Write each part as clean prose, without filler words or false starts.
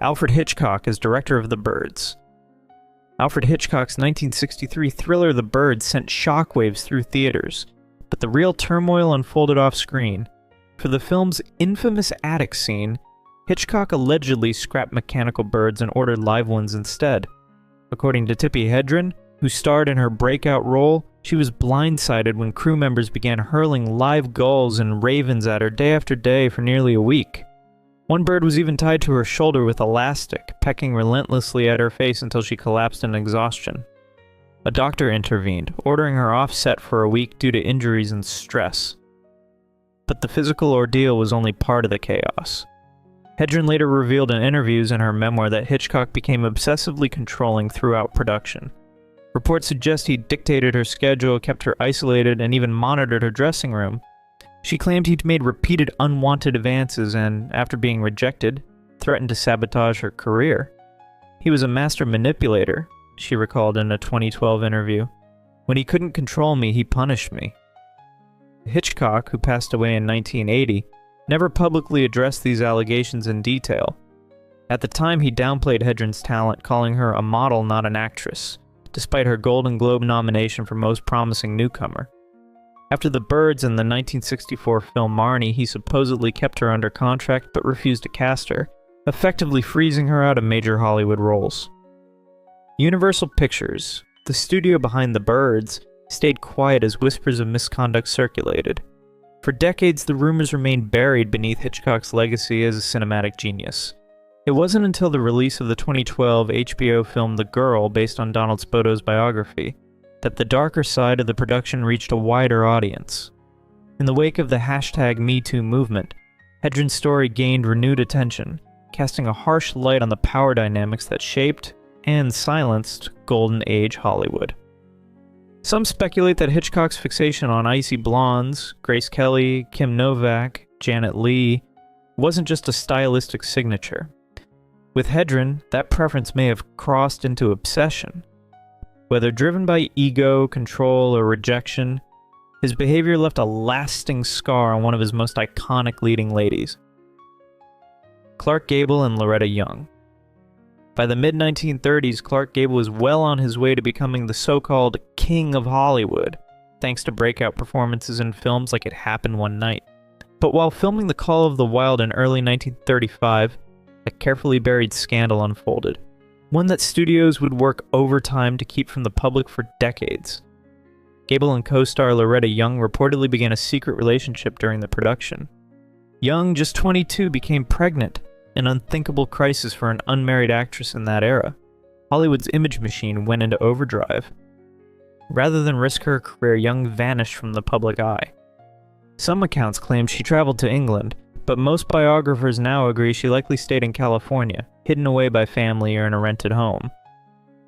Alfred Hitchcock as director of The Birds. Alfred Hitchcock's 1963 thriller The Birds sent shockwaves through theaters, but the real turmoil unfolded off-screen. For the film's infamous attic scene, Hitchcock allegedly scrapped mechanical birds and ordered live ones instead. According to Tippi Hedren, who starred in her breakout role, she was blindsided when crew members began hurling live gulls and ravens at her day after day for nearly a week. One bird was even tied to her shoulder with elastic, pecking relentlessly at her face until she collapsed in exhaustion. A doctor intervened, ordering her off set for a week due to injuries and stress. But the physical ordeal was only part of the chaos. Hedren later revealed in interviews in her memoir that Hitchcock became obsessively controlling throughout production. Reports suggest he dictated her schedule, kept her isolated, and even monitored her dressing room. She claimed he'd made repeated unwanted advances and, after being rejected, threatened to sabotage her career. He was a master manipulator, she recalled in a 2012 interview. When he couldn't control me, he punished me. Hitchcock, who passed away in 1980, never publicly addressed these allegations in detail. At the time, he downplayed Hedren's talent, calling her a model, not an actress, despite her Golden Globe nomination for Most Promising Newcomer. After The Birds and the 1964 film Marnie, he supposedly kept her under contract but refused to cast her, effectively freezing her out of major Hollywood roles. Universal Pictures, the studio behind The Birds, stayed quiet as whispers of misconduct circulated. For decades, the rumors remained buried beneath Hitchcock's legacy as a cinematic genius. It wasn't until the release of the 2012 HBO film The Girl, based on Donald Spoto's biography, that the darker side of the production reached a wider audience. In the wake of the #MeToo movement, Hedren's story gained renewed attention, casting a harsh light on the power dynamics that shaped and silenced Golden Age Hollywood. Some speculate that Hitchcock's fixation on icy blondes, Grace Kelly, Kim Novak, Janet Leigh, wasn't just a stylistic signature. With Hedren, that preference may have crossed into obsession. Whether driven by ego, control, or rejection, his behavior left a lasting scar on one of his most iconic leading ladies. Clark Gable and Loretta Young. By the mid-1930s, Clark Gable was well on his way to becoming the so-called King of Hollywood, thanks to breakout performances in films like It Happened One Night. But while filming The Call of the Wild in early 1935, a carefully buried scandal unfolded, one that studios would work overtime to keep from the public for decades. Gable and co-star Loretta Young reportedly began a secret relationship during the production. Young, just 22, became pregnant, an unthinkable crisis for an unmarried actress in that era. Hollywood's image machine went into overdrive. Rather than risk her career, Young vanished from the public eye. Some accounts claim she traveled to England, but most biographers now agree she likely stayed in California, hidden away by family or in a rented home.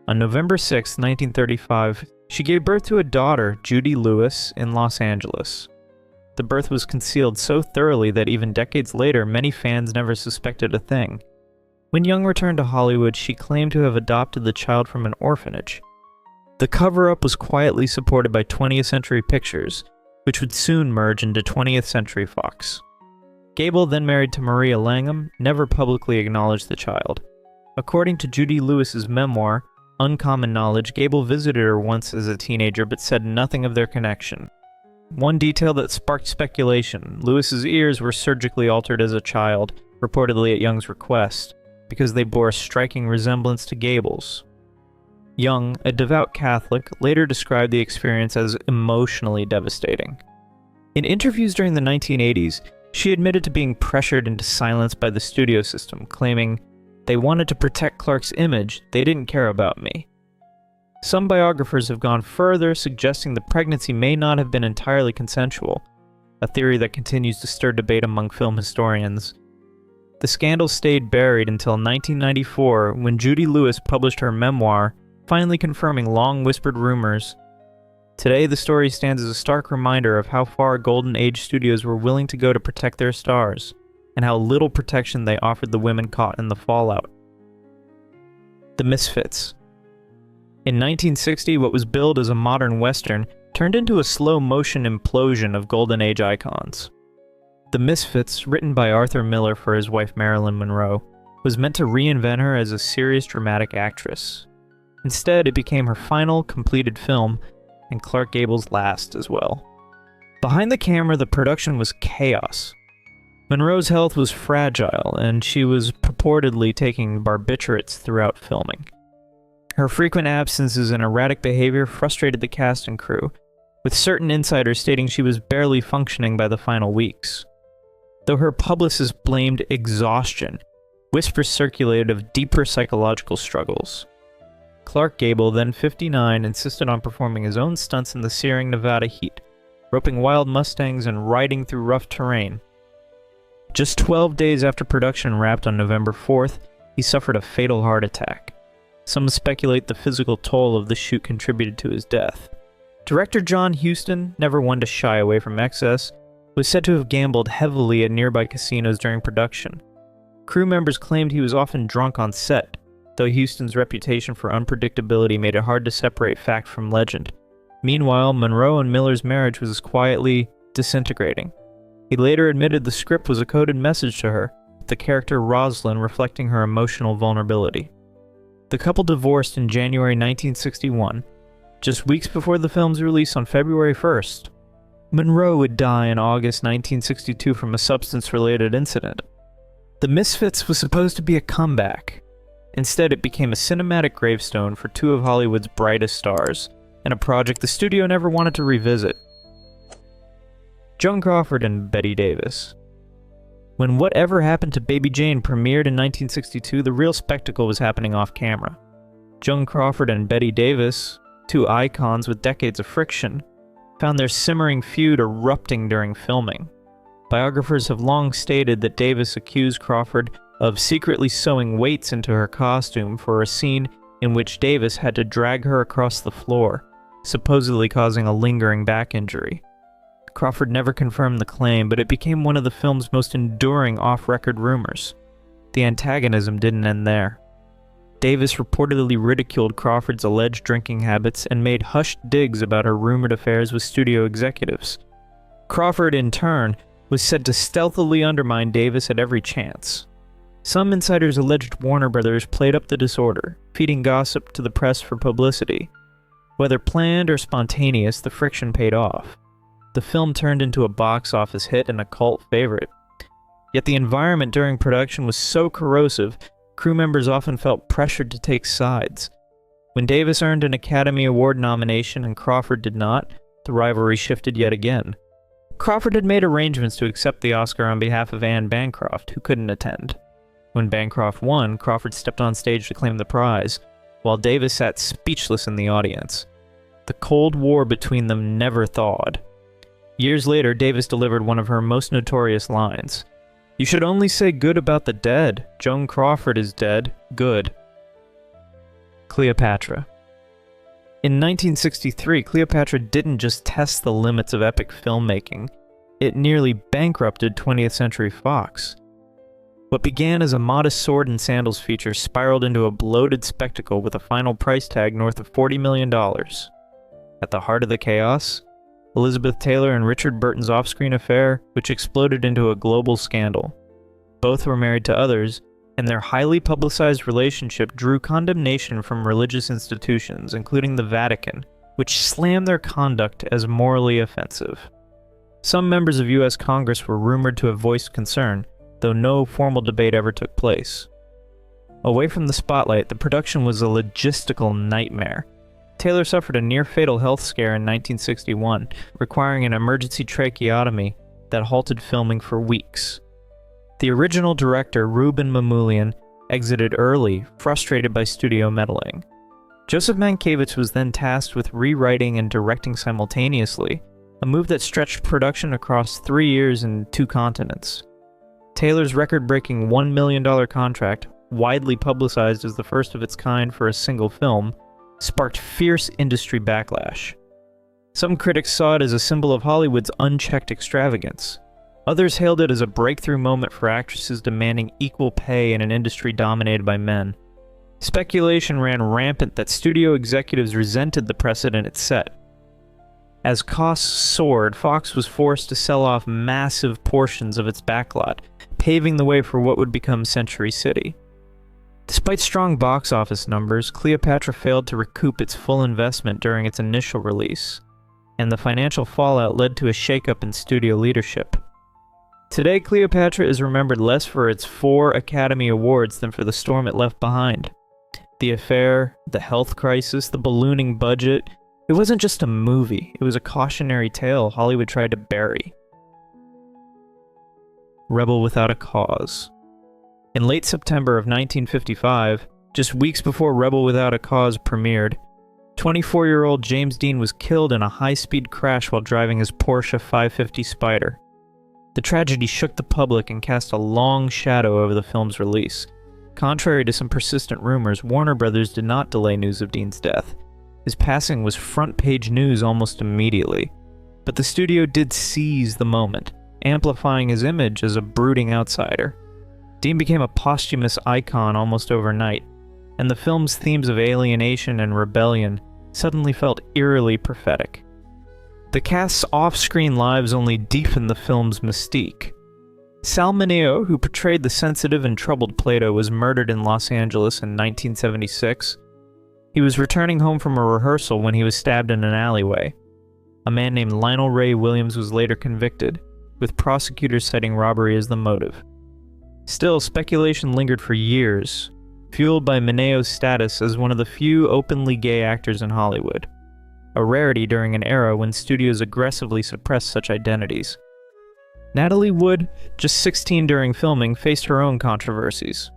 On November 6, 1935, she gave birth to a daughter, Judy Lewis, in Los Angeles. The birth was concealed so thoroughly that even decades later, many fans never suspected a thing. When Young returned to Hollywood, she claimed to have adopted the child from an orphanage. The cover-up was quietly supported by 20th Century Pictures, which would soon merge into 20th Century Fox. Gable, then married to Maria Langham, never publicly acknowledged the child. According to Judy Lewis's memoir, Uncommon Knowledge, Gable visited her once as a teenager but said nothing of their connection. One detail that sparked speculation: Lewis's ears were surgically altered as a child, reportedly at Young's request, because they bore a striking resemblance to Gable's. Young, a devout Catholic, later described the experience as emotionally devastating. In interviews during the 1980s, she admitted to being pressured into silence by the studio system, claiming, "They wanted to protect Clark's image, they didn't care about me." Some biographers have gone further, suggesting the pregnancy may not have been entirely consensual, a theory that continues to stir debate among film historians. The scandal stayed buried until 1994, when Judy Lewis published her memoir, finally confirming long-whispered rumors. Today, the story stands as a stark reminder of how far Golden Age studios were willing to go to protect their stars, and how little protection they offered the women caught in the fallout. The Misfits. In 1960, what was billed as a modern Western turned into a slow-motion implosion of Golden Age icons. The Misfits, written by Arthur Miller for his wife Marilyn Monroe, was meant to reinvent her as a serious dramatic actress. Instead, it became her final completed film, and Clark Gable's last as well. Behind the camera, the production was chaos. Monroe's health was fragile, and she was purportedly taking barbiturates throughout filming. Her frequent absences and erratic behavior frustrated the cast and crew, with certain insiders stating she was barely functioning by the final weeks. Though her publicists blamed exhaustion, whispers circulated of deeper psychological struggles. Clark Gable, then 59, insisted on performing his own stunts in the searing Nevada heat, roping wild mustangs and riding through rough terrain. Just 12 days after production wrapped on November 4th, he suffered a fatal heart attack. Some speculate the physical toll of the shoot contributed to his death. Director John Huston, never one to shy away from excess, was said to have gambled heavily at nearby casinos during production. Crew members claimed he was often drunk on set, though Huston's reputation for unpredictability made it hard to separate fact from legend. Meanwhile, Monroe and Miller's marriage was quietly disintegrating. He later admitted the script was a coded message to her, with the character Rosalind reflecting her emotional vulnerability. The couple divorced in January 1961, just weeks before the film's release on February 1st. Monroe would die in August 1962 from a substance-related incident. The Misfits was supposed to be a comeback. Instead, it became a cinematic gravestone for two of Hollywood's brightest stars, and a project the studio never wanted to revisit. Joan Crawford and Bette Davis. When Whatever Happened to Baby Jane premiered in 1962, the real spectacle was happening off-camera. Joan Crawford and Bette Davis, two icons with decades of friction, found their simmering feud erupting during filming. Biographers have long stated that Davis accused Crawford of secretly sewing weights into her costume for a scene in which Davis had to drag her across the floor, supposedly causing a lingering back injury. Crawford never confirmed the claim, but it became one of the film's most enduring off-record rumors. The antagonism didn't end there. Davis reportedly ridiculed Crawford's alleged drinking habits and made hushed digs about her rumored affairs with studio executives. Crawford, in turn, was said to stealthily undermine Davis at every chance. Some insiders alleged Warner Brothers played up the disorder, feeding gossip to the press for publicity. Whether planned or spontaneous, the friction paid off. The film turned into a box office hit and a cult favorite. Yet the environment during production was so corrosive, crew members often felt pressured to take sides. When Davis earned an Academy Award nomination and Crawford did not, the rivalry shifted yet again. Crawford had made arrangements to accept the Oscar on behalf of Anne Bancroft, who couldn't attend. When Bancroft won, Crawford stepped on stage to claim the prize, while Davis sat speechless in the audience. The Cold War between them never thawed. Years later, Davis delivered one of her most notorious lines. "You should only say good about the dead. Joan Crawford is dead. Good." Cleopatra. In 1963, Cleopatra didn't just test the limits of epic filmmaking, it nearly bankrupted 20th Century Fox. What began as a modest sword and sandals feature spiraled into a bloated spectacle with a final price tag north of $40 million. At the heart of the chaos, Elizabeth Taylor and Richard Burton's off-screen affair, which exploded into a global scandal. Both were married to others, and their highly publicized relationship drew condemnation from religious institutions, including the Vatican, which slammed their conduct as morally offensive. Some members of U.S. Congress were rumored to have voiced concern, though no formal debate ever took place. Away from the spotlight, the production was a logistical nightmare. Taylor suffered a near-fatal health scare in 1961, requiring an emergency tracheotomy that halted filming for weeks. The original director, Ruben Mamoulian, exited early, frustrated by studio meddling. Joseph Mankiewicz was then tasked with rewriting and directing simultaneously, a move that stretched production across 3 years and 2 continents. Taylor's record-breaking $1 million contract, widely publicized as the first of its kind for a single film, sparked fierce industry backlash. Some critics saw it as a symbol of Hollywood's unchecked extravagance. Others hailed it as a breakthrough moment for actresses demanding equal pay in an industry dominated by men. Speculation ran rampant that studio executives resented the precedent it set. As costs soared, Fox was forced to sell off massive portions of its backlot, paving the way for what would become Century City. Despite strong box office numbers, Cleopatra failed to recoup its full investment during its initial release, and the financial fallout led to a shakeup in studio leadership. Today, Cleopatra is remembered less for its 4 Academy Awards than for the storm it left behind. The affair, the health crisis, the ballooning budget. It wasn't just a movie, it was a cautionary tale Hollywood tried to bury. Rebel Without a Cause. In late September of 1955, just weeks before Rebel Without a Cause premiered, 24-year-old James Dean was killed in a high-speed crash while driving his Porsche 550 Spyder. The tragedy shook the public and cast a long shadow over the film's release. Contrary to some persistent rumors, Warner Brothers did not delay news of Dean's death. His passing was front-page news almost immediately. But the studio did seize the moment, amplifying his image as a brooding outsider. Dean became a posthumous icon almost overnight, and the film's themes of alienation and rebellion suddenly felt eerily prophetic. The cast's off-screen lives only deepened the film's mystique. Sal Mineo, who portrayed the sensitive and troubled Plato, was murdered in Los Angeles in 1976. He was returning home from a rehearsal when he was stabbed in an alleyway. A man named Lionel Ray Williams was later convicted, with prosecutors citing robbery as the motive. Still, speculation lingered for years, fueled by Mineo's status as one of the few openly gay actors in Hollywood, a rarity during an era when studios aggressively suppressed such identities. Natalie Wood, just 16 during filming, faced her own controversies.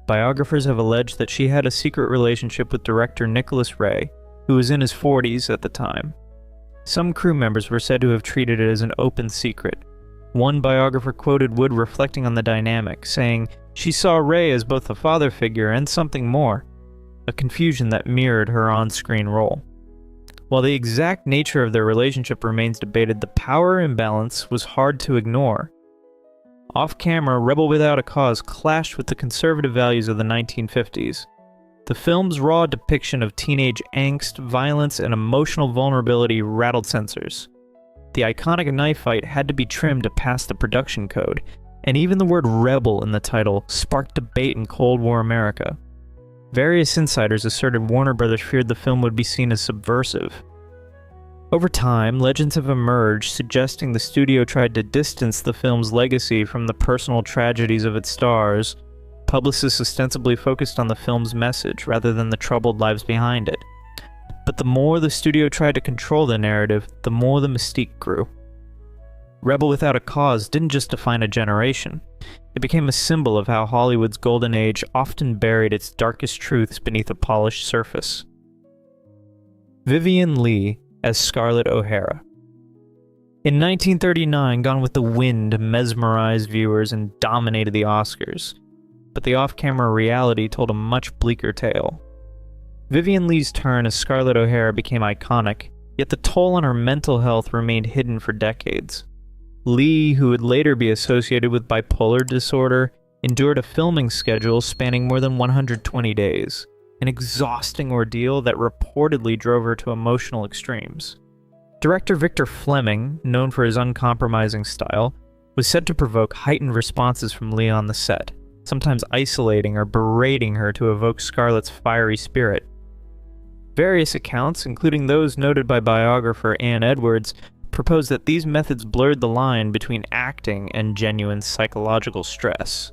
Biographers have alleged that she had a secret relationship with director Nicholas Ray, who was in his 40s at the time. Some crew members were said to have treated it as an open secret. One biographer quoted Wood reflecting on the dynamic, saying, "She saw Ray as both a father figure and something more," a confusion that mirrored her on-screen role. While the exact nature of their relationship remains debated, the power imbalance was hard to ignore. Off-camera, Rebel Without a Cause clashed with the conservative values of the 1950s. The film's raw depiction of teenage angst, violence, and emotional vulnerability rattled censors. The iconic knife fight had to be trimmed to pass the production code, and even the word rebel in the title sparked debate in Cold War America. Various insiders asserted Warner Brothers feared the film would be seen as subversive. Over time, legends have emerged suggesting the studio tried to distance the film's legacy from the personal tragedies of its stars. Publicists ostensibly focused on the film's message rather than the troubled lives behind it. But the more the studio tried to control the narrative, the more the mystique grew. Rebel Without a Cause didn't just define a generation. It became a symbol of how Hollywood's golden age often buried its darkest truths beneath a polished surface. Vivien Lee as Scarlett O'Hara. In 1939, Gone with the Wind mesmerized viewers and dominated the Oscars, but the off-camera reality told a much bleaker tale. Vivien Lee's turn as Scarlett O'Hara became iconic, yet the toll on her mental health remained hidden for decades. Lee, who would later be associated with bipolar disorder, endured a filming schedule spanning more than 120 days, an exhausting ordeal that reportedly drove her to emotional extremes. Director Victor Fleming, known for his uncompromising style, was said to provoke heightened responses from Lee on the set, sometimes isolating or berating her to evoke Scarlett's fiery spirit. Various accounts, including those noted by biographer Ann Edwards, proposed that these methods blurred the line between acting and genuine psychological stress.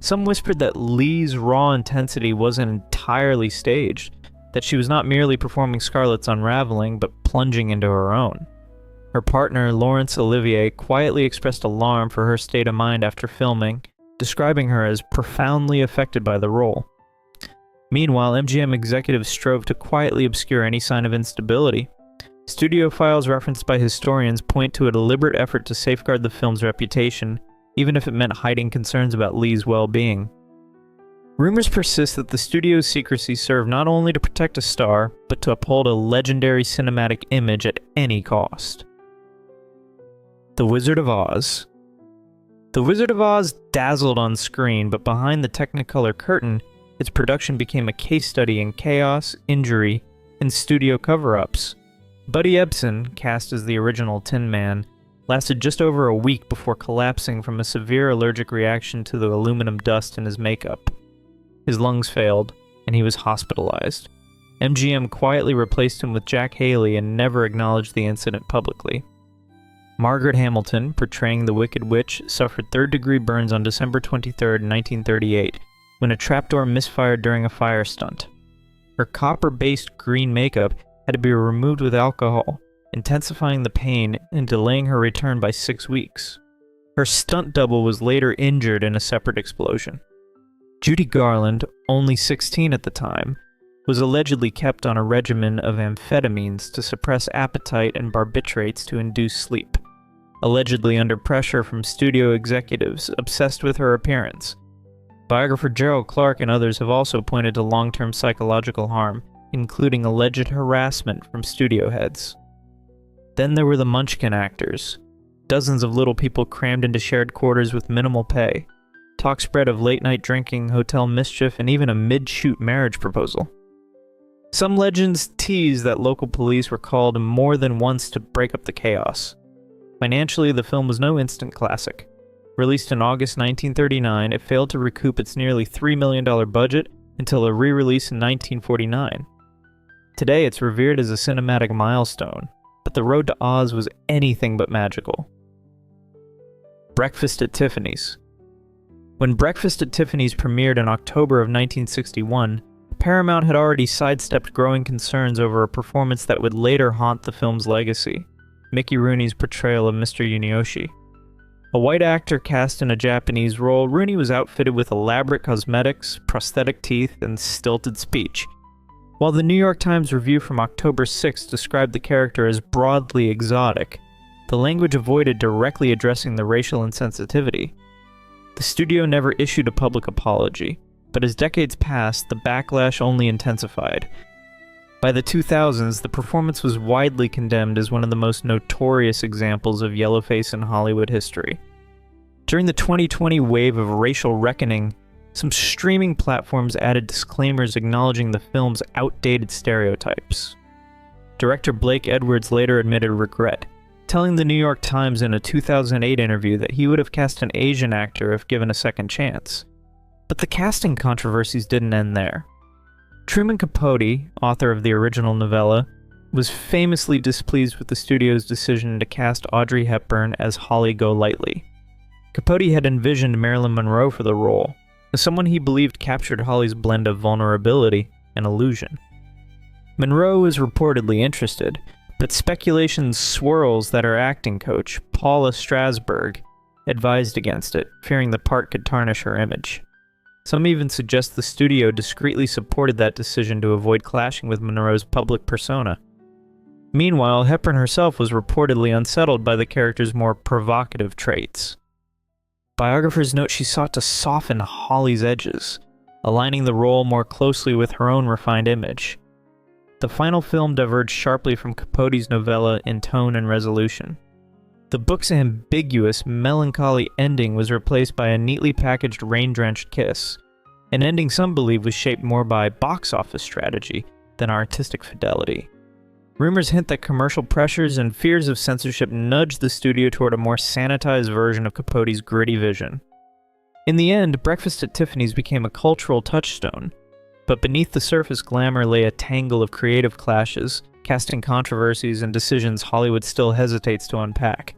Some whispered that Lee's raw intensity wasn't entirely staged, that she was not merely performing Scarlett's unraveling, but plunging into her own. Her partner, Laurence Olivier, quietly expressed alarm for her state of mind after filming, describing her as profoundly affected by the role. Meanwhile, MGM executives strove to quietly obscure any sign of instability. Studio files referenced by historians point to a deliberate effort to safeguard the film's reputation, even if it meant hiding concerns about Lee's well-being. Rumors persist that the studio's secrecy served not only to protect a star, but to uphold a legendary cinematic image at any cost. The Wizard of Oz. The Wizard of Oz dazzled on screen, but behind the Technicolor curtain, its production became a case study in chaos, injury, and studio cover-ups. Buddy Ebsen, cast as the original Tin Man, lasted just over a week before collapsing from a severe allergic reaction to the aluminum dust in his makeup. His lungs failed, and he was hospitalized. MGM quietly replaced him with Jack Haley and never acknowledged the incident publicly. Margaret Hamilton, portraying the Wicked Witch, suffered third-degree burns on December 23, 1938, when a trapdoor misfired during a fire stunt. Her copper-based green makeup had to be removed with alcohol, intensifying the pain and delaying her return by 6 weeks. Her stunt double was later injured in a separate explosion. Judy Garland, only 16 at the time, was allegedly kept on a regimen of amphetamines to suppress appetite and barbiturates to induce sleep, allegedly under pressure from studio executives obsessed with her appearance. Biographer Gerald Clark and others have also pointed to long-term psychological harm, including alleged harassment from studio heads. Then there were the Munchkin actors. Dozens of little people crammed into shared quarters with minimal pay. Talk spread of late-night drinking, hotel mischief, and even a mid-shoot marriage proposal. Some legends tease that local police were called more than once to break up the chaos. Financially, the film was no instant classic. Released in August 1939, it failed to recoup its nearly $3 million budget until a re-release in 1949. Today, it's revered as a cinematic milestone, but the road to Oz was anything but magical. Breakfast at Tiffanys. When Breakfast at Tiffanys premiered in October of 1961, Paramount had already sidestepped growing concerns over a performance that would later haunt the film's legacy, Mickey Rooney's portrayal of Mr. Yunioshi. A white actor cast in a Japanese role, Rooney was outfitted with elaborate cosmetics, prosthetic teeth, and stilted speech. While the New York Times review from October 6 described the character as broadly exotic, the language avoided directly addressing the racial insensitivity. The studio never issued a public apology, but as decades passed, the backlash only intensified. By the 2000s, the performance was widely condemned as one of the most notorious examples of yellowface in Hollywood history. During the 2020 wave of racial reckoning, some streaming platforms added disclaimers acknowledging the film's outdated stereotypes. Director Blake Edwards later admitted regret, telling the New York Times in a 2008 interview that he would have cast an Asian actor if given a second chance. But the casting controversies didn't end there. Truman Capote, author of the original novella, was famously displeased with the studio's decision to cast Audrey Hepburn as Holly Golightly. Capote had envisioned Marilyn Monroe for the role, as someone he believed captured Holly's blend of vulnerability and illusion. Monroe was reportedly interested, but speculation swirls that her acting coach, Paula Strasberg, advised against it, fearing the part could tarnish her image. Some even suggest the studio discreetly supported that decision to avoid clashing with Monroe's public persona. Meanwhile, Hepburn herself was reportedly unsettled by the character's more provocative traits. Biographers note she sought to soften Holly's edges, aligning the role more closely with her own refined image. The final film diverged sharply from Capote's novella in tone and resolution. The book's ambiguous, melancholy ending was replaced by a neatly packaged rain-drenched kiss, an ending some believe was shaped more by box office strategy than artistic fidelity. Rumors hint that commercial pressures and fears of censorship nudged the studio toward a more sanitized version of Capote's gritty vision. In the end, Breakfast at Tiffany's became a cultural touchstone, but beneath the surface glamour lay a tangle of creative clashes, casting controversies and decisions Hollywood still hesitates to unpack.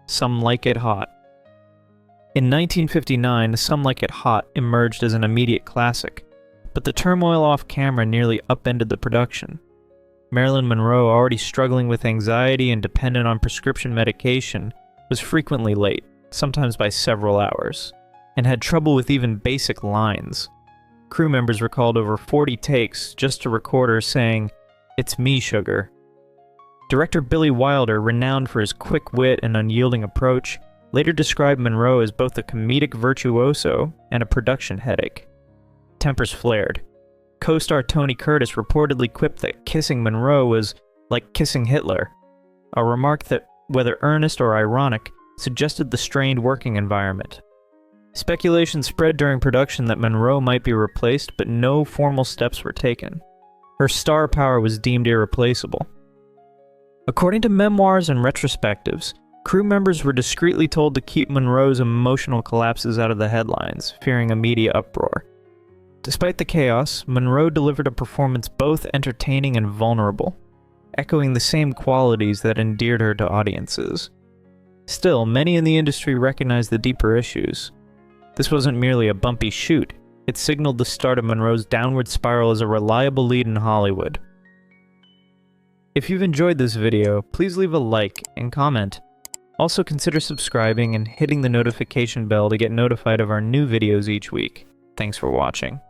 Some Like It Hot. In 1959, Some Like It Hot emerged as an immediate classic, but the turmoil off-camera nearly upended the production. Marilyn Monroe, already struggling with anxiety and dependent on prescription medication, was frequently late, sometimes by several hours, and had trouble with even basic lines. Crew members recalled over 40 takes just to record her saying, "It's me, sugar." Director Billy Wilder, renowned for his quick wit and unyielding approach, later described Monroe as both a comedic virtuoso and a production headache. Tempers flared. Co-star Tony Curtis reportedly quipped that kissing Monroe was like kissing Hitler, a remark that, whether earnest or ironic, suggested the strained working environment. Speculation spread during production that Monroe might be replaced, but no formal steps were taken. Her star power was deemed irreplaceable. According to memoirs and retrospectives, crew members were discreetly told to keep Monroe's emotional collapses out of the headlines, fearing a media uproar. Despite the chaos, Monroe delivered a performance both entertaining and vulnerable, echoing the same qualities that endeared her to audiences. Still, many in the industry recognized the deeper issues. This wasn't merely a bumpy shoot, it signaled the start of Monroe's downward spiral as a reliable lead in Hollywood. If you've enjoyed this video, please leave a like and comment. Also consider subscribing and hitting the notification bell to get notified of our new videos each week. Thanks for watching.